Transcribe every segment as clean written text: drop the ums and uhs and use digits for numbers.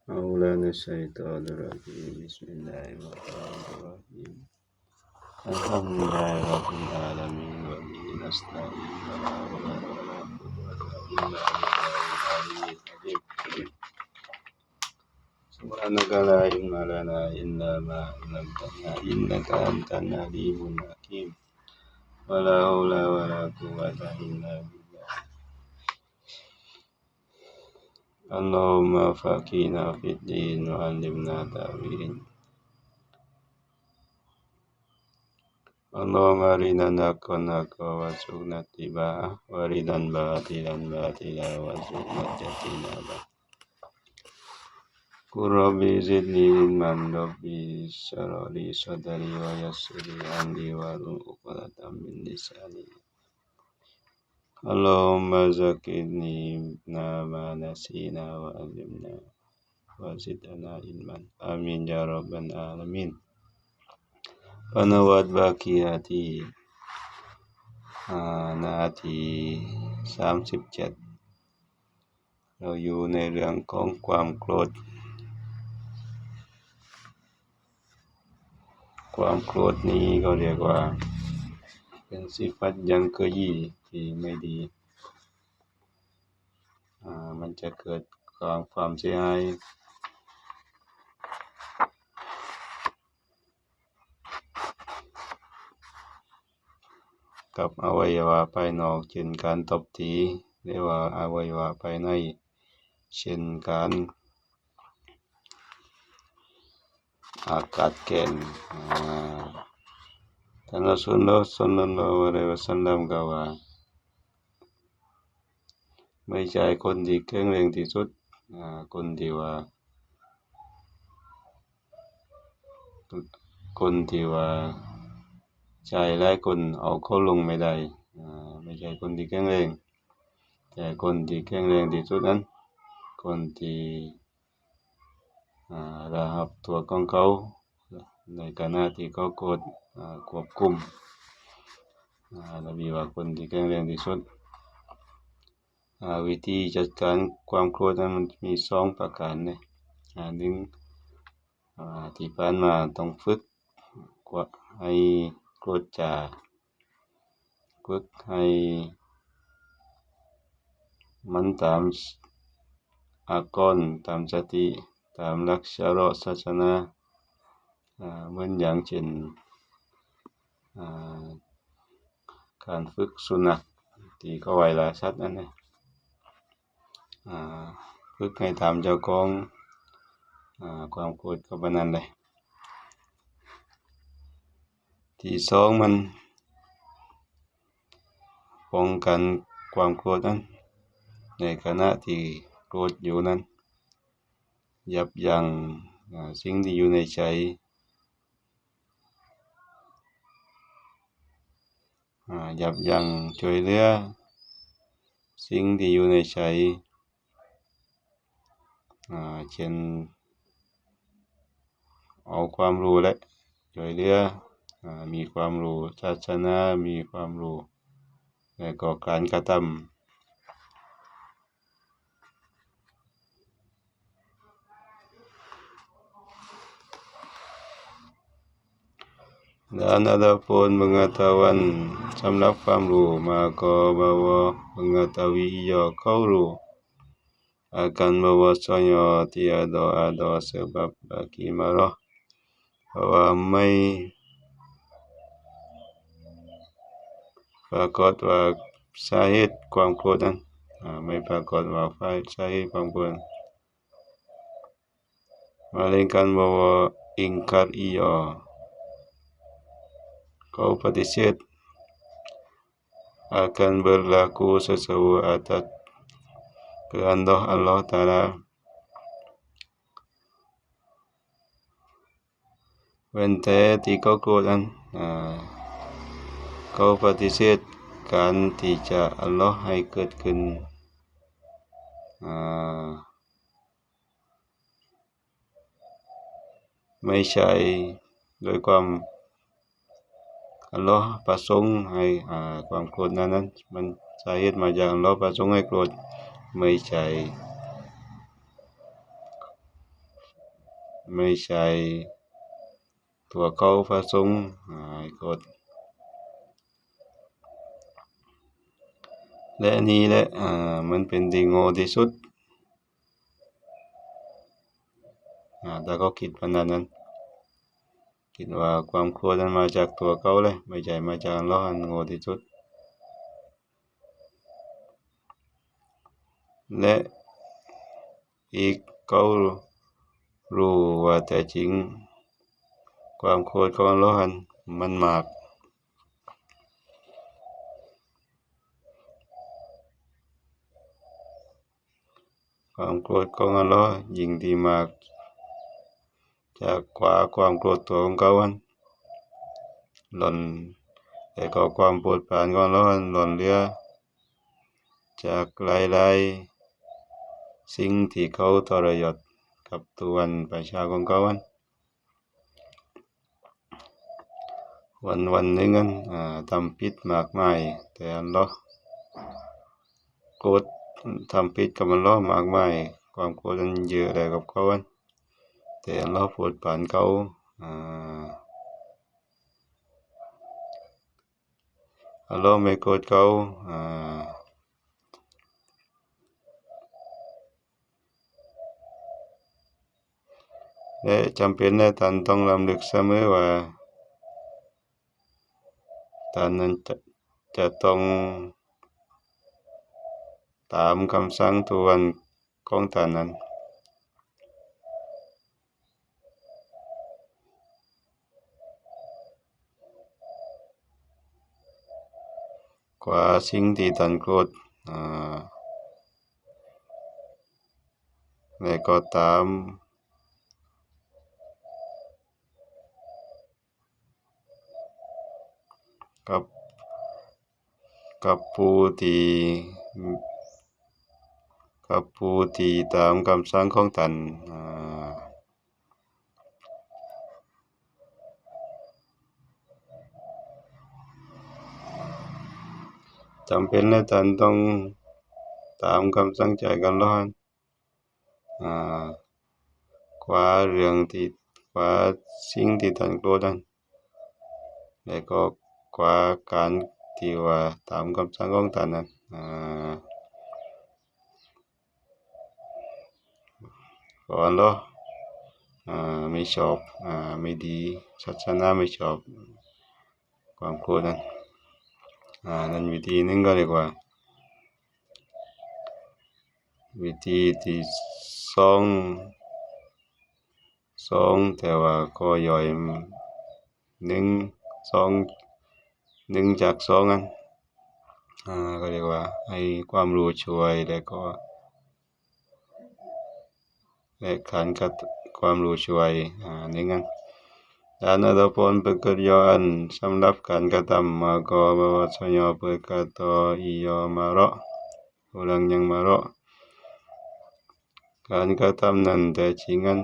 مولانا الشيطان الرجيم بسم الله الرحمن الرحيم الحمد لله رب العالمين وبه نستعين ولا حول ولا قوة إلا بالله العلي العظيم سبحانك لا علم لنا إلا ما علمتنا إنك أنت العليم الحكيم ولا حول ولا قوة إلا بالله اللهم فقهنا في الدين وعلمنا تأويل اللهم أرنا الحق حقا وارزقنا اتباعه وأرنا الباطل باطلا وارزقنا اجتنابه قل رب زدني علما ربي اشرح لي صدري ويسر لي أمري واحلل عقدة من لساني اللهم ذكرني ما نسينا وعلمنا وزدنا علما آمين يا رب العالمينปนวัตรบากียาที่นาที37เราอยู่ในเรื่องของความโกรธนี้ก็เรียกว่าเป็นสิฟัตยังเกยีที่ไม่ดีมันจะเกิดความเสียหายกับอวัยวะภายนอกเช่นการตบตีหรือว่าอวัยวะภายในเช่นการอากัดแก่นท่านรอซูลศ็อลลัลลอฮุอะลัยฮิวะซัลลัมกล่าวว่าไม่ใช่คนที่แข็งแรงที่สุดคนที่ว่าใช้หลายคนเอาเขาลงไม่ได้ไม่ใช่คนที่แข็งแรงแต่คนที่แข็งแรงที่สุดนั้นคนที่ระหับตัวของเขาในขณะที่เขากดควบคุมนบีว่าคนที่แข็งแรงที่สุดวิธีจัดการความโกรธนั้นมันมี2ประการนะ1ที่ผ่านมาต้องฝึกให้โกรธจาฝึกให้มันตามอากรตามสติตามหลักชะรอศาสนาเหมือนอย่างเช่นการฝึกสุนัขที่เขาไว้ล่าสัตว์นั่นนะฝึกให้ตามเจ้าของความโกรธก็บ่นั้นแหละที่2มันป้องกันความโกรธนั้นในขณะที่โกรธอยู่นั้นยับยั้งสิ่งที่อยู่ในใจยับยั้งช่วยเหลือสิ่งที่อยู่ในใจเช่นเอาความรู้และช่วยเหลือมีความรู้ศาสนามีความรู้และก็การกระทำdan adapun pengetahuan สำหรับความรู้มาก็บ่ว่า mengetahui ia kaulu akan bahwasanya tiada ada sebab bagi marah bahwaไม่ปรากฏว่าสาเหตุความโกรธนั้นไม่ปรากฏว่าสาเหตุความโกรธmelainkan bahwa ingkar ia kau ปฏิเสธ akan berlaku sesuatu atas kehendak Allah Ta'ala เว้นแต่ที่เขาโกรธนั้นเขาปฏิเสธการที่จะอัลเลาะห์ให้เกิดขึ้นไม่ใช่โดยความอัลเลาะห์ประสงค์ให้ความโกรธนั้นมันสาเหตุมาจากอัลเลาะห์ประสงค์ให้โกรธไม่ใช่ ไม่ใช่ตัวเขาพระสงฆ์กดและนี้แหละมันเป็นที่โง่ที่สุดแต่เขาคิดวันนั้นคิดว่าความโกรธนั้นมาจากตัวเขาเลยไม่ใช่มาจากอัลเลาะห์อันโง่ที่สุดและอีกเขารู้ว่าแต่จริงความโกรธของอัลเลาะห์มันมากความโกรธของอัลเลาะห์ยิ่งที่มากจากกว่าความโกรธตัวของเขาหล่นแต่ก็ความโปรดปรานของอัลเลาะห์หล่นเหลือจากหลายๆสิ่งที่เขาทรยศกับตัวประชาของเขาวันหนึ่งทำผิดมากมายแต่อัลเลาะห์โกรธทำผิดกับอัลเลาะห์มากมายความโกรธนั้นเยอะเลยกับเขาแต่อัลเลาะห์โปรดปรานเขาอัลเลาะห์ไม่โกรธเขาและจำเป็นและท่านต้องรำลึกเสมอว่าท่านนั้นจะต้องตามคำสั่งทุกวันของท่านนั้นกว่าสิ่งที่ท่านโกรธและก็ตามกับกับผู้ที่ตามคำสั่งของท่านจำเป็นและท่านต้องตามคำสั่งใจกันร้อนกว่าเรื่องที่กว่าสิ่งที่ท่านโกรธนั้นและก็กว่าการที่ว่าตามคำสั่งของท่านนั้นก็อัลเลาะห์ไม่ชอบไม่ดีศาสนาไม่ชอบความโกรธนั้นนั่นวิธีหนึ่งก็เรียกว่าวิธีที่สองแต่ว่าก็ย่อยหนึ่งสองจากสองก็เรียกว่าให้ความรู้ช่วยและการกับความรู้ช่วยในงั้นdan adapun pekerjaan สำหรับการกระทำ maka bahwasanya berkata ia marok orang yang marok การกระทำนั้นแต่จริงนั้น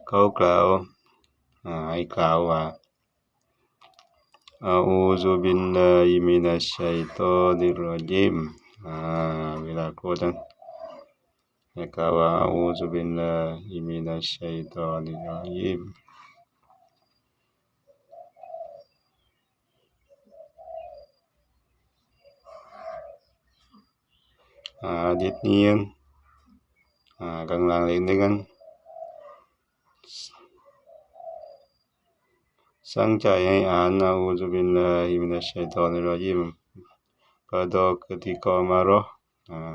เขากล่าวให้กล่าวว่าA'udzu billahi minasy syaithanir rajim เวลาโกรธนั้นให้กล่าวว่า A'udzu billahi minasy syaithanir rajim haditsนี้ข้างหลังเล็กนึงสั่งใจให้อ่าน A'udzu billahi minasy syaithanir rajim pada ketika marah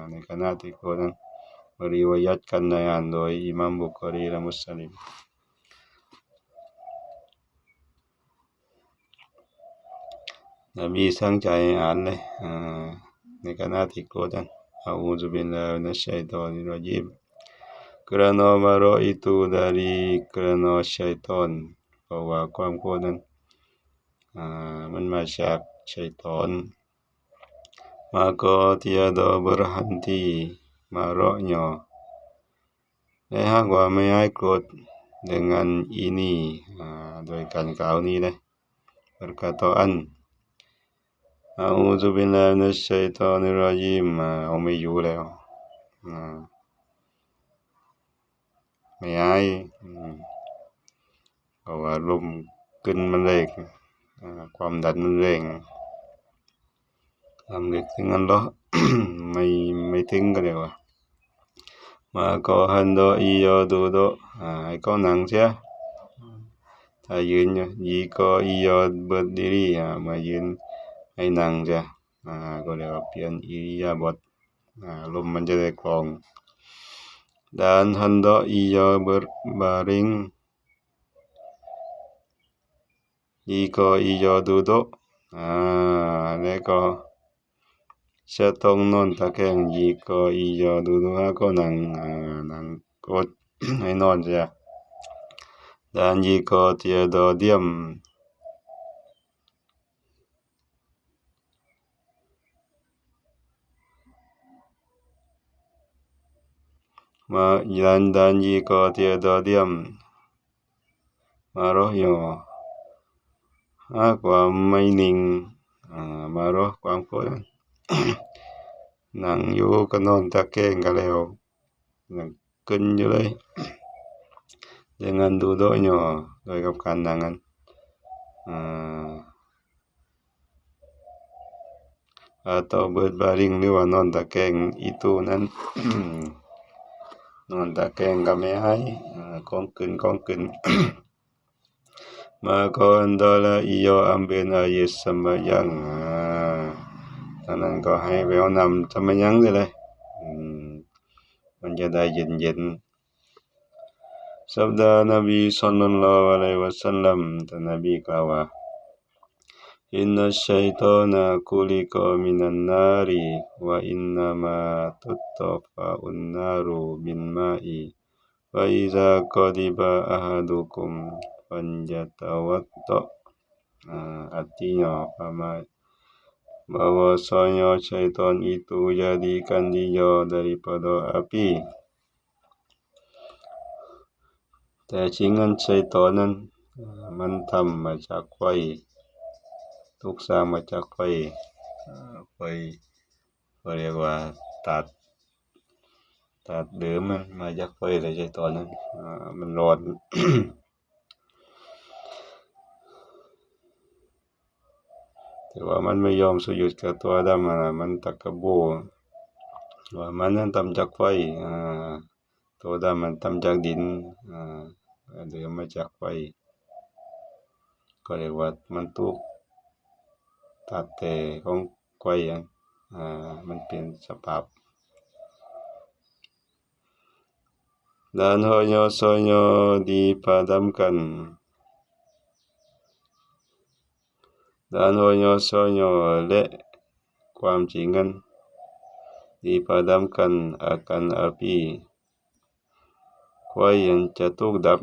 ในขณะที่โกรธนั้นmeriwayatkan ในอ่านโดยอิหม่ามบุคอรีและมุสลิมนบีสั่งใจให้อ่านเลยในขณะที่โกรธนั้น A'udzu billahi minasy syaithanir rajim kerana marah itu kerana syaitan เพราะว่าความโกรธนั้นมันมาจากชัยฏอน maka tiada berhenti marahnya และหากว่าไม่ให้โกรธ dengan ini โดยการกล่าวนี้เลย perkataan A'udzu billahi minasy syaithanir rajim เอาไม่อยู่แล้ว ไม่หายเพราะว่าลมขึ้นมันแรงความดันมันแรงทำเด็กถึงนั้นเหรอ ไม่ถึงก็เลยว่ามาก็หันโดอีโยดูโดให้ก็นั่งเสียถ้ายืนอยู่ยีก็อีโยเบิดดีรีมายืนให้นั่งเสียก็เรียกว่าเปลี่ยนอิริยาบถลมมันจะได้คล่องdan hendak ia berbaring jika ia duduk แล้วก็จะต้องนอนตะแคง jika ia duduk ก็นั่งกดให้นอนเสีย dan jika tiada diam dan jika tiada diam marahnya ความไม่นิ่งmarah ความโกรธ นั่งอยู่ก็นอนตะแคงก็แล้วนั่งขึ้นอยู่เลย dengan duduknya โดยกับการนั่งนั้นatau berbaring หรือว่านอนตะแคงitu นั้น นอนตะแคงก็ไม่ให้ของขึ้น maka hendaklah ia ambil air sembahyang ตอนนั้นก็ให้ไปเอาน้ำsembahyangได้เลยมันจะได้เย็นๆ sabda Nabi sallallahu alaihi wasallam ท่านนบีกล่าวว่า inna syaitana khuliqa minan nari wa innama tuttafa'un naru bin ma'i wa iza qadiba ahadukum fanjatawadda artinya bahwasanya syaitan itu jadikan dia daripada api แต่จริงนั้นชัยฏอนนั้นมันทำมาจากไฟทุกสร้างมาจากไฟก็เรียกว่าตัดเดิมมันมาจากไฟแต่ชัยฏอนนั้นมันร้อน แต่ว่ามันไม่ยอมสุยุดกับตัวดำมันตะกะโบว่ามันนั้นทำจากไฟตัวดำมันทำจากดินเดิมมาจากไฟก็เรียกว่ามันถูกตัดแต่ของไฟมันเปลี่ยนสภาพ dan hanya saja dipadamkan dan hanya saja และความจริงนั้น dipadamkan akan api ไฟจะถูกดับ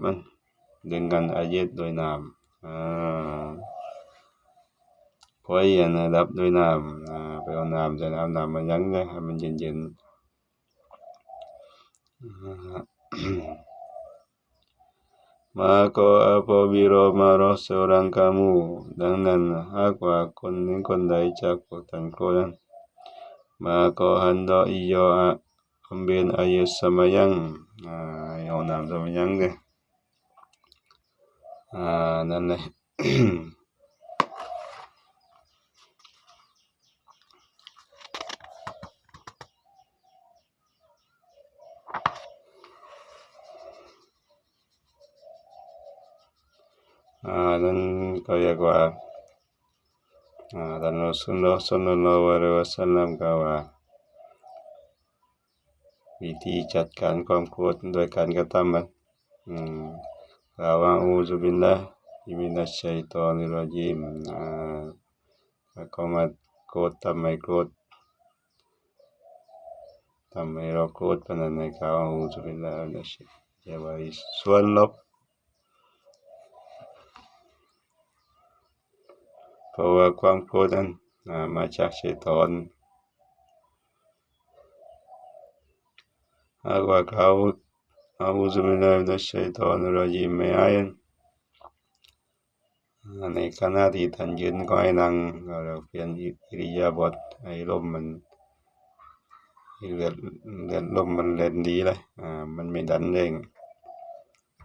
dengan air โดยน้ำไฟดับด้วยน้ำไปเอาน้ำจะเอาน้ำมายั้งเลยให้มันเย็นmaka apabila marah seorang kamu ดังนั้นหากว่าคนหนึ่งคนใดจากพวกท่านโกรธ maka hendak ia ambil air sembahyang เอาน้ำsembahyang เลยนั่นแหละ นั้นก็เรียกว่าท่านรอซูลุลลอฮ์ ศ็อลลัลลอฮุอะลัยฮิวะซัลลัมกล่าวว่าวิธีจัดการความโกรธโดยการกระทำมันกล่าวว่าอูซุบิลลาฮิมินัชชัยฏอนิรเราะญีมแล้วก็มาโกรธทำให้เราโกรธเพราะนั้นในกล่าวว่าอูซุบิลลาฮิมินัชชัยฏอนิรเราะญีมส่วนลบเพราะว่าความโกรธนั้นมาจากชัยฏอนหากว่าเขาอูซุบิลลาฮิมินัชชัยฏอนิรเราะญีมไม่ให้ในขณะที่ท่านยืนก็ให้นั่งเราเปลี่ยนอิริยาบถให้ลมมันเลือดลมมันเล่นดีเลยมันไม่ดันเร่ง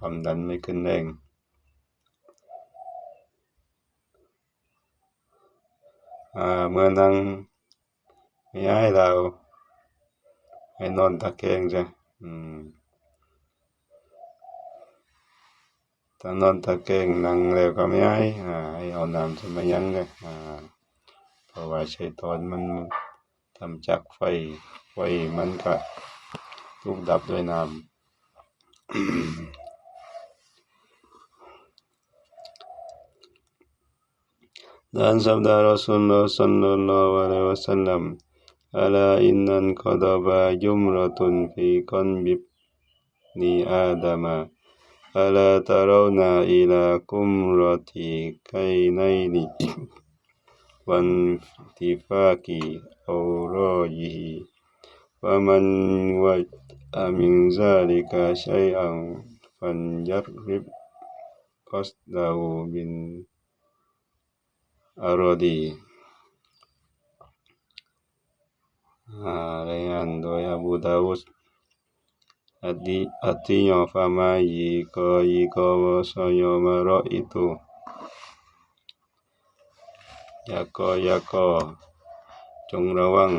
ความดันไม่ขึ้นแรงเมื่อนั่งไม่ให้เราให้นอนตะแคงจ้ะถ้านอนตะแคงนั่งแล้วก็ไม่ให้เอาน้ำใส่มายังเลยเพราะว่าชัยฏอนมันทำจากไฟมันก็ถูกดับด้วยน้ำdan sabda Rasulullah sallallahu alaihi wasallam ala innan qadaba jumratun fi qalbi ni adama ala tarawna ila kumrati kainaini wan tifaqi awrajihi faman waj'a min zalika shay'an fanjarrib qasdahu bin aradi รายงานโดยอบูดาวุดartinya fama jika bahwasanya mara itu yaka จงระวัง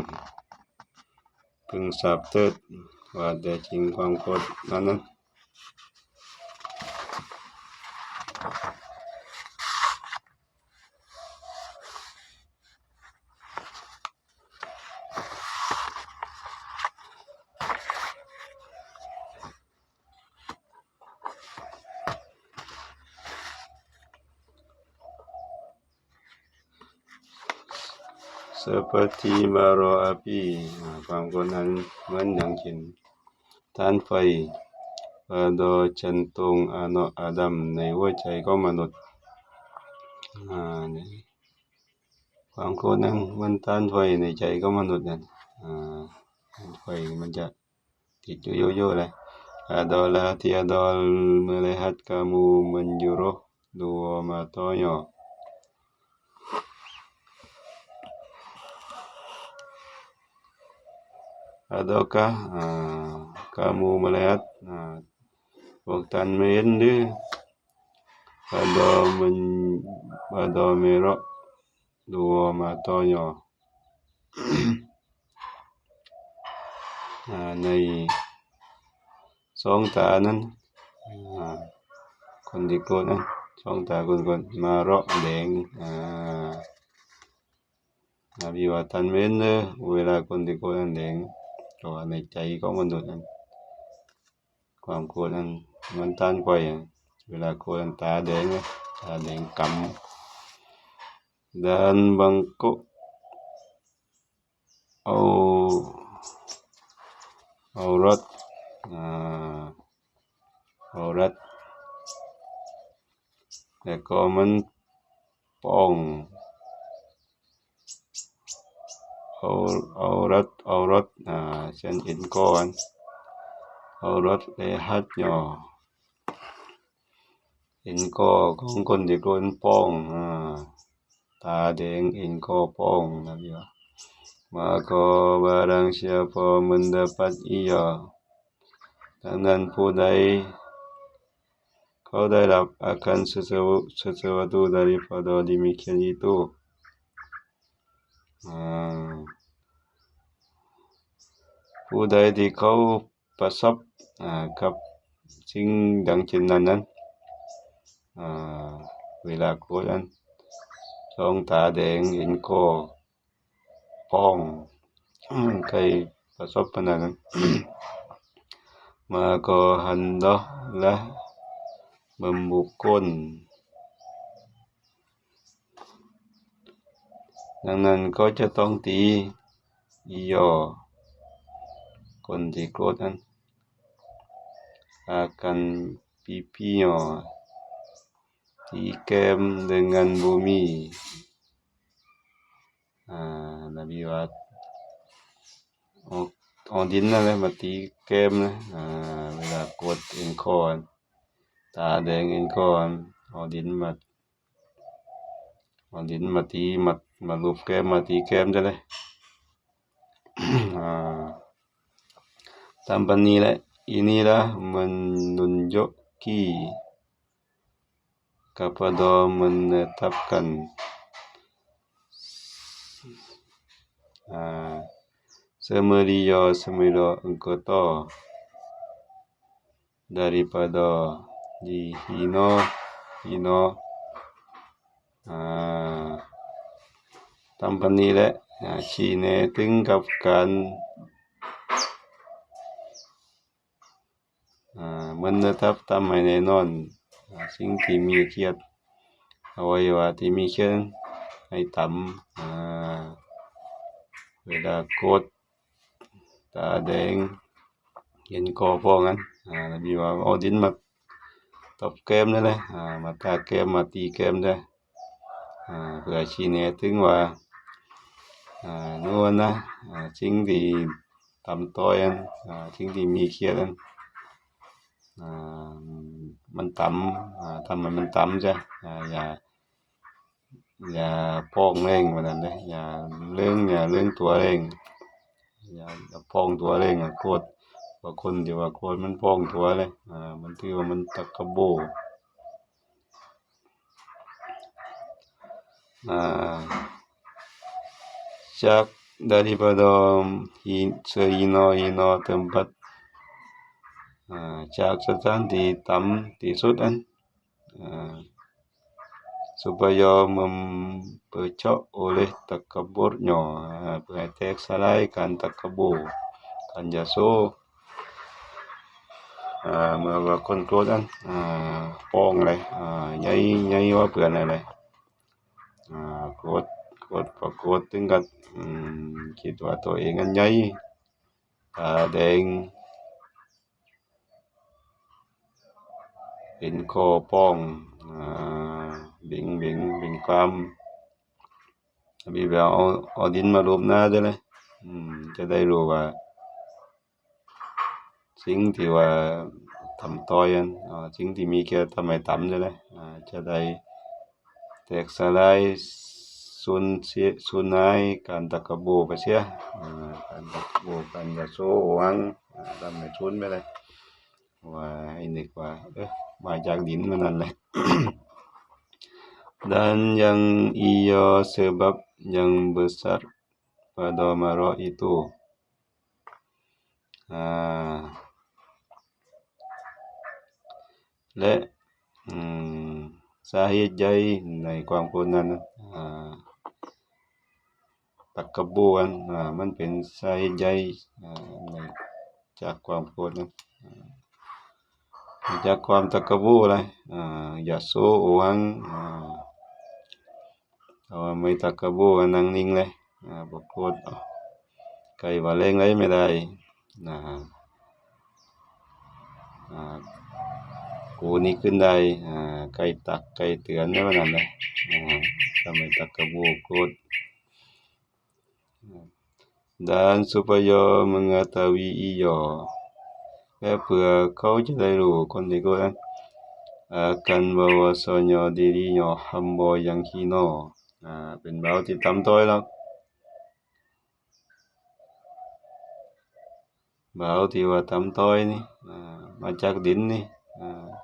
พึงทราบเถิดว่าแต่จริงความโกรธนั้นseperti bara api ความโกรธนั้นเหมือนอย่างเช่นท่านไฟpada jantung anak Adam ในหัวใจของมนุษย์ความโกรธนั้นเหมือนท่านไฟในใจของมนุษย์นั่นไฟมันจะติดอยู่โยๆเลยadalah tiada melihat kamu menjuruh dua matanya adakah kamu melihat พวกท่านไม่เห็นหรือpada merah dua matanya ในสองตานั้นคนที่โกรธนั้นสองตาคนมาเราะแดงนบีว่าท่านไม่เห็นหรือเวลาคนที่โกรธนั้นแดงเพราะว่าในใจของมนุษย์นั้นความโกรธนั้นมันต้านไฟเวลาโกรธตาแดงกำ dan bangkok aurat แล้วก็มันป้องaurat เช่นเอ็นก้อน aurat lehatnya เอ็นก้อของคนที่โกนป้องตาแดงเอ็นก้อป้องนะพี่ว่า maka barang siapa mendapat ia ดังนั้นผู้ใดเขาได้รับอาการsesuatu daripada demikian itu ผู้ใดที่เขาประสบกับสิ่งดังเช่นนั้นเวลาโกรธนั้นสองตาแดงเห็นคอป้องใครประสบปัญหานั้น maka hendaklah memukul ดังนั้นก็จะต้องตีคนที่โกรธนั้น akan pipinya di kem dengan bumi นบีว่าเอาดินนั่นแหละมาตีแก้มนะเวลากดเอ็นคอตาแดงเอ็นคอเอาดินมาตีมาลูบแก้มมาตีแก้มจะเลย tanpa nilai inilah menunjuk กี้kepada menetapkan semua anggota daripada dihina tanpaนี้แหละชี้แนะถึงกับการmenetap ตามให้แน่นอนสิ่งที่มีเกียรติอวัยวะที่มีเขียนให้ต่ำเวลากดตาแดงเห็นคอพองั้นมีว่าเอาดินมาตบแก้มนั่นแหละมาทาแก้มมาตีแก้มได้เพื่อชี้แนะถึงว่านู่นนะสิ่งที่ทำต้อยสิ่งที่มีเขียนมันต่ำทำให้มันต่ำจ้ะอย่าพ้องแรงว่านั้นเด้อย่าเรื่องตัวเองอย่าพ้องตัวเองโกรธบางคนที่ว่าโกรธมันพ้องตัวเลยมันถือว่ามันตะกะโบจาก daripada hina tempatจากสถานที่ต่ำที่สุดนั้นsupaya mempecah oleh takabburnya เพื่อให้แตกสลายการตะกะโบการยโสเมื่อว่าคนโกรธนั้นป้องเลยใหญ่ว่าเพื่อนอะไรโกรธพอโกรธถึงกับคิดว่าตัวเองนั้นใหญ่ตาแดงเป็นคอป้องบิ่งความมีแบบเอาดินมารูปหน้าด้วยเลยจะได้รู้ว่าสิ่งที่ว่าทำต้อยสิ่งที่มีแค่ทำให้ต่ำด้วยเลยจะได้แตกสลายสูญหายการตะกะโบไปเสียการตะกะโบการยโสหวังทำให้สูญไปเลยว่าให้นึกว่ามาจากดินมันนั่นแหละ dan yang ia sebab yang besar pada marah itu และสาเหตุใหญ่ในความโกรธนั้นตะกะโบมันเป็นสาเหตุใหญ่จากความโกรธนั้นจากความตะกะโบอะไรยโสหวังว่าไม่ตะกะโบนั่งนิ่งเลยบ่โกรธไกว่าแรงไรไม่ได้กูนี่ขึ้นได้ไกตักไกเตือนว่านั่นแหละทำให้ตะกะโบโกรธ dan supaya mengetahui ia และเพื่อเขาจะได้รู้คนที่โกรธนั้นakan bahwasanya dirinya hamba yang hina เป็นบ่าวที่ต่ำต้อยแล้วบ่าวที่ว่าต่ำต้อยนี่มาจากดินนี่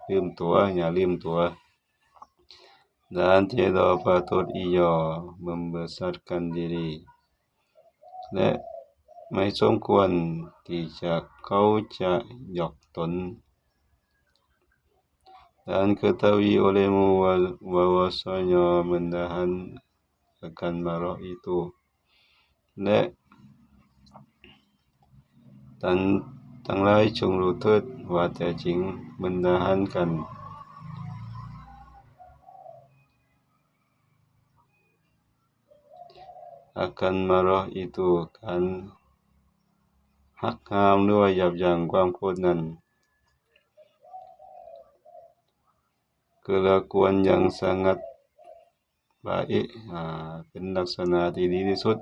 ลืมตัวอย่าลืมตัว dan tidak patut ia membesarkan diri และไม่สมควรที่จะเขาจะยกตนdan ketahui olehmu bahwasanya menahan akan marah itu และทั้งหลายจงรู้เถิดว่าแต่จริงmenahanกันakan marah itu การหักห้ามหรือว่ายับยั้งความโกรธนั้นkelakuan yang sangat baik เป็นลักษณะที่ดีที่สุด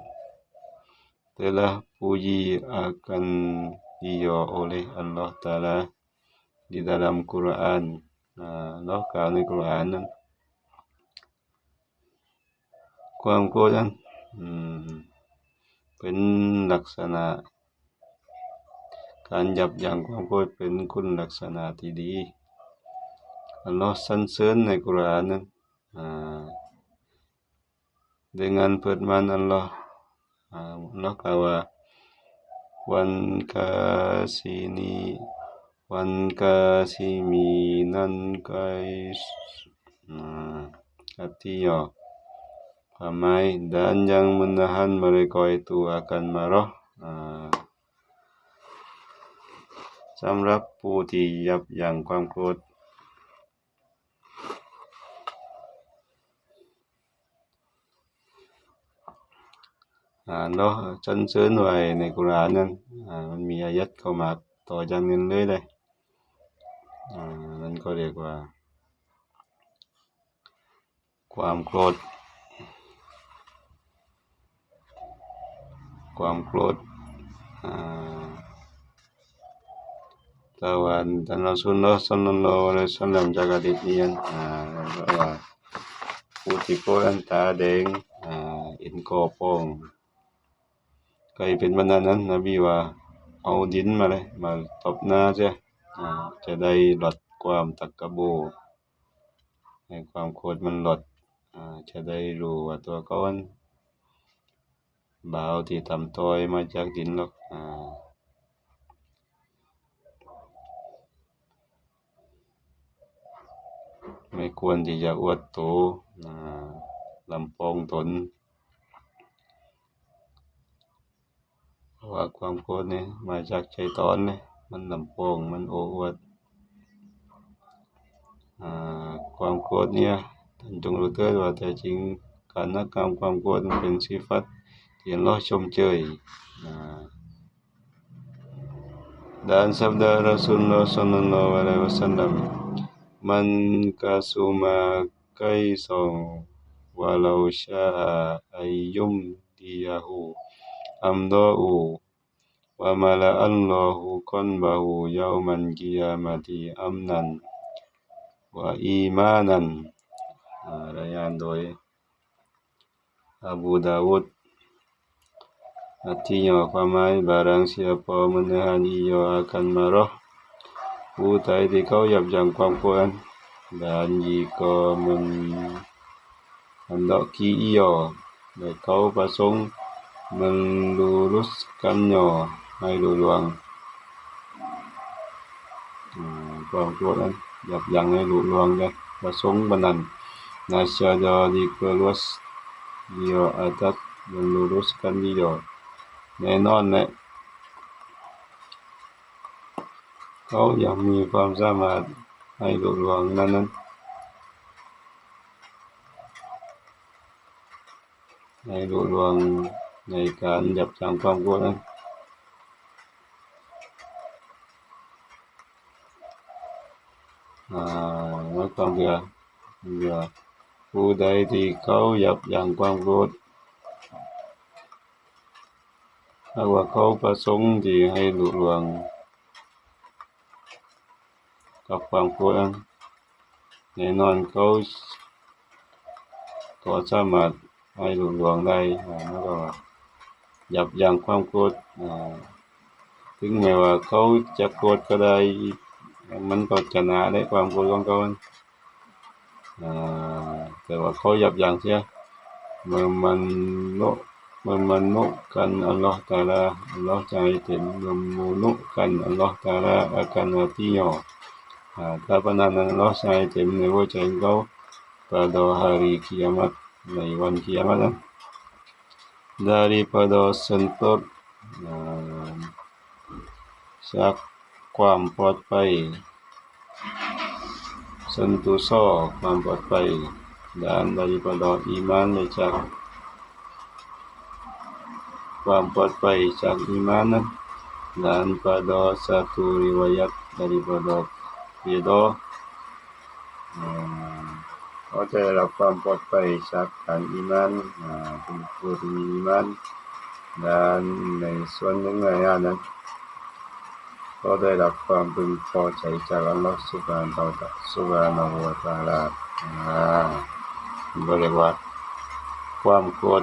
telah puji akan dia oleh Allah Ta'ala di dalam Quran เนาะกล่าวในกุรอานนั้นความโกรธนั้นเป็นลักษณะการยับยั้งความโกรธเป็นคุณลักษณะที่ดี อัลลอฮ์สรรเสริญในกุรอานนั้นdengan firman Allah Allah kata wan kasiminan kais artinya ramai dan yang menahan mereka itu akan marah สำหรับผู้ที่ยับยั้งความโกรธเนาะสรรเสริญไว้ในกุรอานนั้นมันมีอายัดเข้ามาต่อจากนั้นเลยนั่นก็เรียกว่าความโกรธตะวันท่านรอซูลุลลอฮ์ ศ็อลลัลลอฮุอะลัยฮิวะซัลลัมจากหะดีษนี้ว่าผู้ที่โกรธตาแดงเห็นคอพองใครเป็นบรรดานั้นนบีว่าเอาดินมาเลยมาตบหน้าเสียจะได้ลดความตักกะบูให้ความโกรธมันลดจะได้รู้ว่าตัวเขาบ่าวที่ทำต้อยมาจากดินหรอกไม่ควรที่จะอวดโตลำปองตนเพราะว่าความโกรธเนี่ยมาจากชัยฏอนเนี่ยมันลำปองมันโอ้อวดความโกรธเนี่ยท่านจงรู้เถิดว่าแท้จริงการละความโกรธมันเป็นสิฟัตที่อัลเลาะห์ชมเชยdan sabda Rasulullah sallallahu alaihi wasallam man kasuma kaisan walau sya'a ayyum diyahu amda'u wa mala'allahu qalbahu yauman qiyamati amnan wa imanan รายงานโดยอบูดาวุดartinyaความหมาย barang siapa menahan ia akan marahผู้ใดที่เขายับยั้งความโกรธ dan jika menghendaki ia dan kau pasung meluruskannya ให้ลุล่วงความโกรธนั้นยับยั้งให้ลุล่วงได้ประสงค์บันนั้น nasyada dikelus dia atas meluruskan dia แน่นอนแหละเขาอยากมีความสามารถให้ลุล่วงนั้นให้ลุล่วงในการยับยั้งความโกรธนั้นไม่ต้องเบื่อผู้ใดที่เขายับยั้งความโกรธถ้าว่าเขาประสงค์ที่ให้ลุล่วงกับความโกรธนั้นแน่นอนเขาก็สามารถให้ลุล่วงได้แล้วก็ยับยั้งความโกรธถึงแม้ว่าเขาจะโกรธก็ได้มันก็ชนะได้ความโกรธของเขาแต่ว่าเขายับยั้งเสียmemenuhkan Allah Ta'ala Allah Ta'ala memenuhkan Allah Ta'ala akan hatinya kebenaran Allah Ta'alaในหัวใจเขา pada hari kiamat ในวันกิยามะห์ daripada sentuh จากความปลอดภัย sentosa ความปลอดภัย dan daripada iman จากความปลอดภัยจากอีมานนั้น dan pada satu riwayat daripada Ridha เขาจะได้รับความปลอดภัยจากการอีมานเป็นผู้ที่มีอีมาน dan ในส่วนหนึ่งในอันนั้นเขาได้รับความพึงพอใจจากอัลเลาะห์ซุบฮานะฮูวะตะอาลาก็เรียกว่าความโกรธ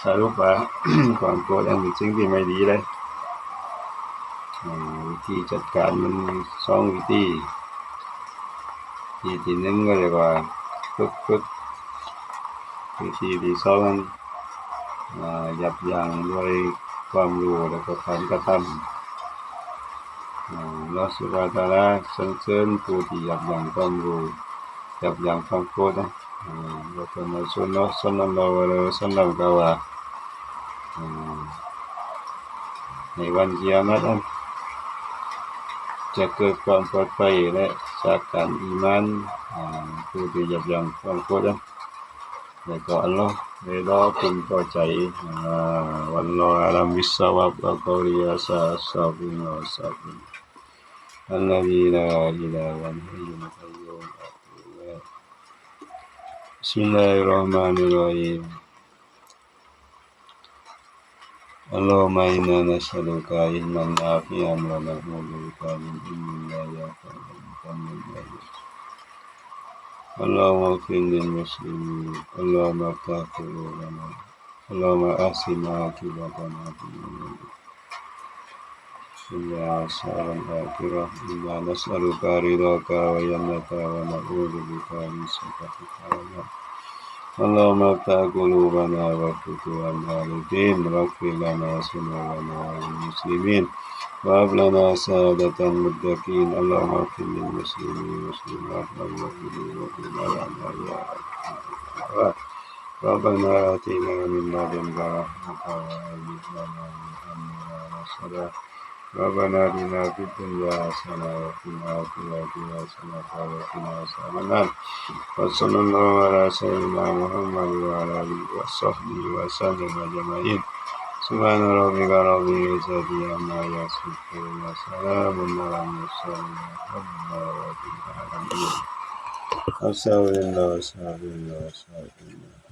สรุปว่า ความโกรธเป็นสิ่งที่ไม่ดีเลย วิธีจัดการมันมี2วิธีที่1ก็เรียกว่าฝึกวิธีที่2นั้นยับยั้งด้วยความรู้แล้วก็การกระทำอัลเลาะห์ซุบฮานะฮูวะตะอาลาส่งเสริมผู้ที่ยับยั้งความรู้ยับยั้งความโกรธแล้วก็ในสุนนะห์ศ็อลลัลลอฮุอะลัยฮิวะซัลลัมกล่าวว่าในวันกิยามะฮ์นั้นจะเกิดความปลอดภัยและจากการอีมานผู้ที่ยับยั้งความโกรธแล้วก็อัลเลาะห์ได้รอพึงพอใจวัลลอฮุอะลัมบิศศอวาบวะกอลิยาซาซาบินวะซาบินอัลลอฮีลาอิลาฮะอิลลัลฮัยยุลกัยยูมบิสมิลลาฮิรเราะห์มานิรเราะฮีมاللهم إنا نسألك علما نافعا ونعوذ بك من علم لا ينفع اللهم اغفر للمسلمين اللهم افتح قلوبنا اللهم أحسن عاقبتنا في الأمور كلها والآخرة إنا نسألك رضاك وجنتك ونعوذ بك من سخطك اللهم افتح قلوبنا وفتح العارفين واغفر لنا ذنوبنا والمسلمين وهب لنا سعادة المتقين اللهم اغفر للمسلمين والمسلمات والمؤمنين والمؤمنات ربنا آتنا من لدنك رحمة وهيئ لنا من أمرنا رشدا ربنا آتنا في الدنيا حسنة وفي الآخرة حسنة وقنا عذاب النار وصلى الله على سيدنا محمد وعلى آله وصحبه وسلم أجمعين سبحان ربك رب العزة عما يصفون وسلام على المرسلين والحمد لله رب العالمين أستغفر الله